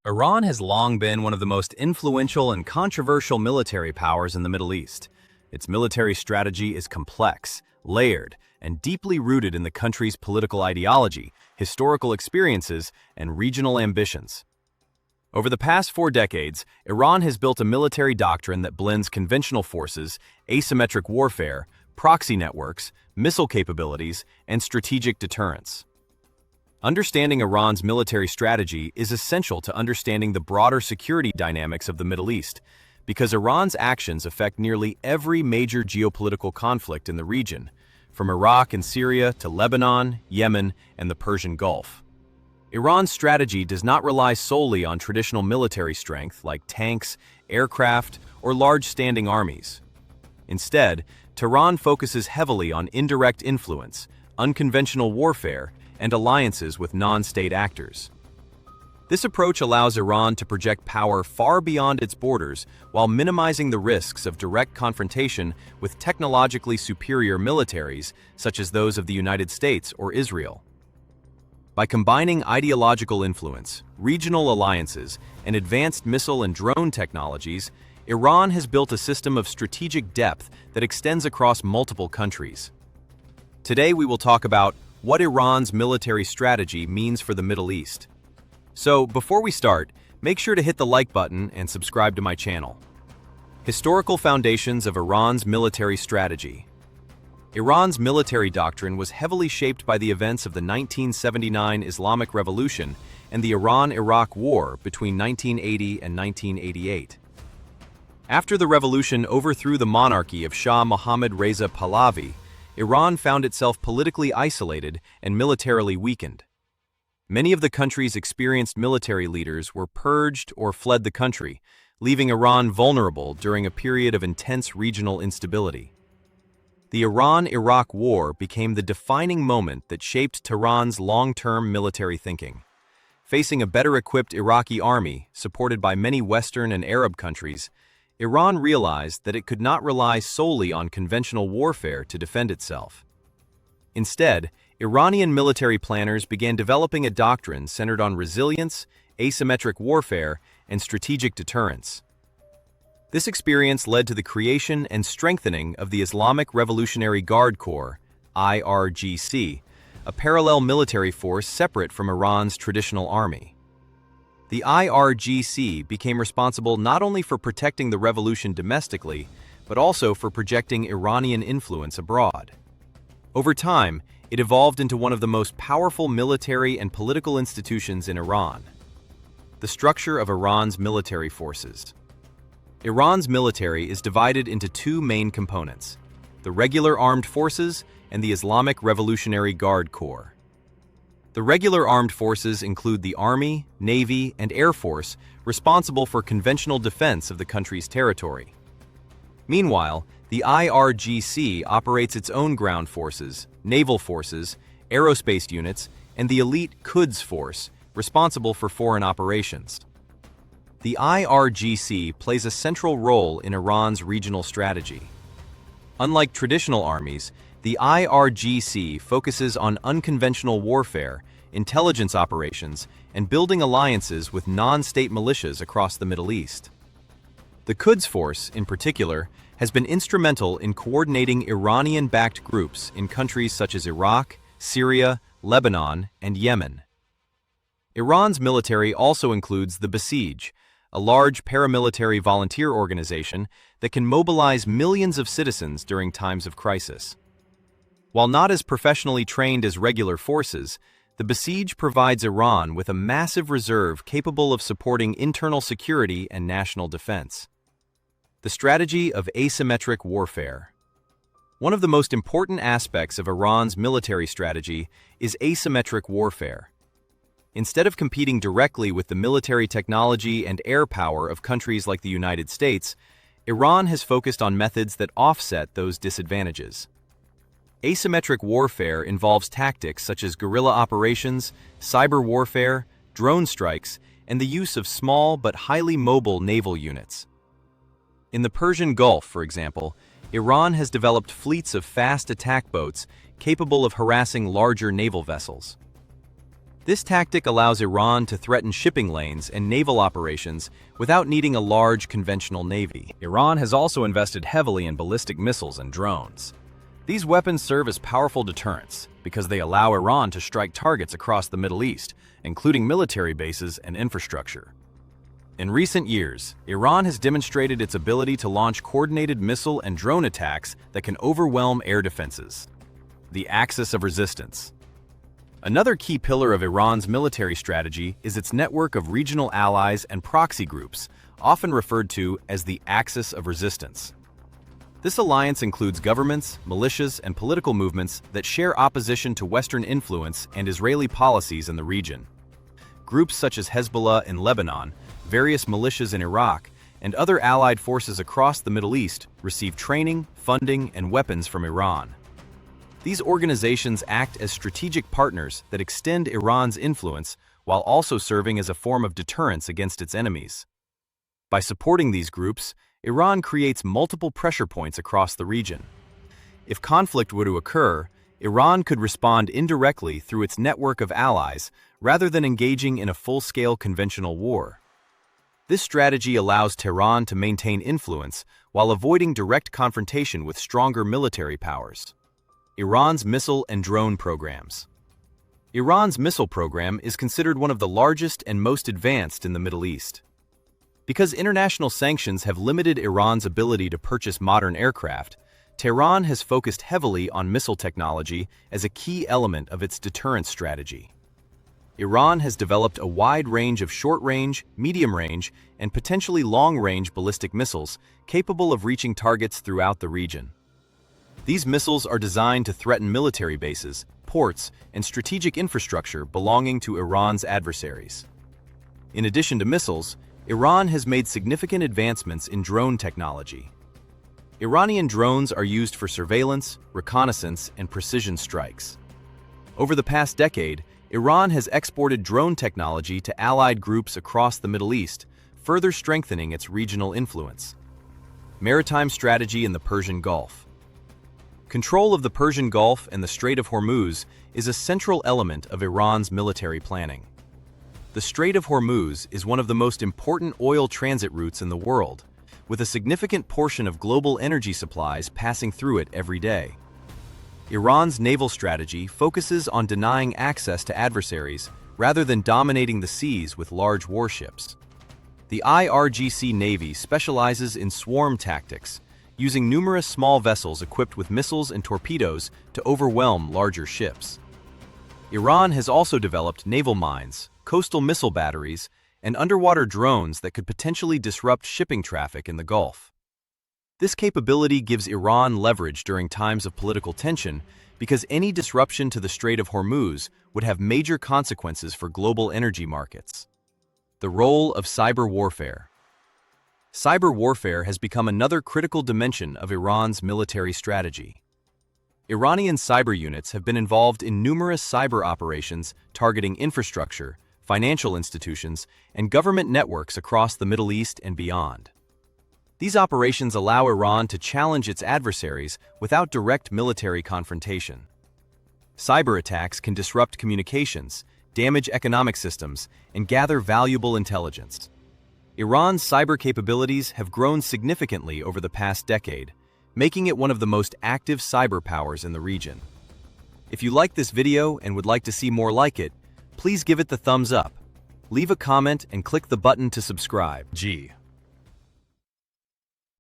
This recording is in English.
Iran has long been one of the most influential and controversial military powers in the Middle East. Its military strategy is complex, layered, and deeply rooted in the country's political ideology, historical experiences, and regional ambitions. Over the past 4 decades, Iran has built a military doctrine that blends conventional forces, asymmetric warfare, proxy networks, missile capabilities, and strategic deterrence. Understanding Iran's military strategy is essential to understanding the broader security dynamics of the Middle East, because Iran's actions affect nearly every major geopolitical conflict in the region, from Iraq and Syria to Lebanon, Yemen, and the Persian Gulf. Iran's strategy does not rely solely on traditional military strength like tanks, aircraft, or large standing armies. Instead, Tehran focuses heavily on indirect influence, unconventional warfare, and alliances with non-state actors. This approach allows Iran to project power far beyond its borders while minimizing the risks of direct confrontation with technologically superior militaries such as those of the United States or Israel. By combining ideological influence, regional alliances, and advanced missile and drone technologies, Iran has built a system of strategic depth that extends across multiple countries. Today we will talk about what Iran's military strategy means for the Middle East. So, before we start, make sure to hit the like button and subscribe to my channel. Historical foundations of Iran's military strategy. Iran's military doctrine was heavily shaped by the events of the 1979 Islamic Revolution and the Iran-Iraq War between 1980 and 1988. After the revolution overthrew the monarchy of Shah Mohammad Reza Pahlavi, Iran found itself politically isolated and militarily weakened. Many of the country's experienced military leaders were purged or fled the country, leaving Iran vulnerable during a period of intense regional instability. The Iran-Iraq War became the defining moment that shaped Tehran's long-term military thinking. Facing a better-equipped Iraqi army, supported by many Western and Arab countries, Iran realized that it could not rely solely on conventional warfare to defend itself. Instead, Iranian military planners began developing a doctrine centered on resilience, asymmetric warfare, and strategic deterrence. This experience led to the creation and strengthening of the Islamic Revolutionary Guard Corps, IRGC, a parallel military force separate from Iran's traditional army. The IRGC became responsible not only for protecting the revolution domestically, but also for projecting Iranian influence abroad. Over time, it evolved into one of the most powerful military and political institutions in Iran. The structure of Iran's military forces. Iran's military is divided into 2 main components: the regular armed forces and the Islamic Revolutionary Guard Corps. The regular armed forces include the Army, Navy, and Air Force responsible for conventional defense of the country's territory. Meanwhile, the IRGC operates its own ground forces, naval forces, aerospace units, and the elite Quds Force, responsible for foreign operations. The IRGC plays a central role in Iran's regional strategy. Unlike traditional armies, the IRGC focuses on unconventional warfare, intelligence operations, and building alliances with non-state militias across the Middle East. The Quds Force, in particular, has been instrumental in coordinating Iranian-backed groups in countries such as Iraq, Syria, Lebanon, and Yemen. Iran's military also includes the Basij, a large paramilitary volunteer organization that can mobilize millions of citizens during times of crisis. While not as professionally trained as regular forces, the Basij provides Iran with a massive reserve capable of supporting internal security and national defense. The strategy of asymmetric warfare. One of the most important aspects of Iran's military strategy is asymmetric warfare. Instead of competing directly with the military technology and air power of countries like the United States, Iran has focused on methods that offset those disadvantages. Asymmetric warfare involves tactics such as guerrilla operations, cyber warfare, drone strikes, and the use of small but highly mobile naval units. In the Persian Gulf, for example, Iran has developed fleets of fast attack boats capable of harassing larger naval vessels. This tactic allows Iran to threaten shipping lanes and naval operations without needing a large conventional navy. Iran has also invested heavily in ballistic missiles and drones. These weapons serve as powerful deterrents because they allow Iran to strike targets across the Middle East, including military bases and infrastructure. In recent years, Iran has demonstrated its ability to launch coordinated missile and drone attacks that can overwhelm air defenses. The axis of resistance. Another key pillar of Iran's military strategy is its network of regional allies and proxy groups, often referred to as the axis of resistance. This alliance includes governments, militias, and political movements that share opposition to Western influence and Israeli policies in the region. Groups such as Hezbollah in Lebanon, various militias in Iraq, and other allied forces across the Middle East receive training, funding, and weapons from Iran. These organizations act as strategic partners that extend Iran's influence while also serving as a form of deterrence against its enemies. By supporting these groups, Iran creates multiple pressure points across the region. If conflict were to occur, Iran could respond indirectly through its network of allies rather than engaging in a full-scale conventional war. This strategy allows Tehran to maintain influence while avoiding direct confrontation with stronger military powers. Iran's missile and drone programs. Iran's missile program is considered one of the largest and most advanced in the Middle East. Because international sanctions have limited Iran's ability to purchase modern aircraft, Tehran has focused heavily on missile technology as a key element of its deterrence strategy. Iran has developed a wide range of short-range, medium-range, and potentially long-range ballistic missiles capable of reaching targets throughout the region. These missiles are designed to threaten military bases, ports, and strategic infrastructure belonging to Iran's adversaries. In addition to missiles, Iran has made significant advancements in drone technology. Iranian drones are used for surveillance, reconnaissance, and precision strikes. Over the past decade, Iran has exported drone technology to allied groups across the Middle East, further strengthening its regional influence. Maritime strategy in the Persian Gulf. Control of the Persian Gulf and the Strait of Hormuz is a central element of Iran's military planning. The Strait of Hormuz is one of the most important oil transit routes in the world, with a significant portion of global energy supplies passing through it every day. Iran's naval strategy focuses on denying access to adversaries rather than dominating the seas with large warships. The IRGC Navy specializes in swarm tactics, using numerous small vessels equipped with missiles and torpedoes to overwhelm larger ships. Iran has also developed naval mines, coastal missile batteries, and underwater drones that could potentially disrupt shipping traffic in the Gulf. This capability gives Iran leverage during times of political tension because any disruption to the Strait of Hormuz would have major consequences for global energy markets. The role of cyber warfare. Cyber warfare has become another critical dimension of Iran's military strategy. Iranian cyber units have been involved in numerous cyber operations targeting infrastructure, financial institutions, and government networks across the Middle East and beyond. These operations allow Iran to challenge its adversaries without direct military confrontation. Cyber attacks can disrupt communications, damage economic systems, and gather valuable intelligence. Iran's cyber capabilities have grown significantly over the past decade, making it one of the most active cyber powers in the region. If you like this video and would like to see more like it, please give it the thumbs up. Leave a comment and click the button to subscribe.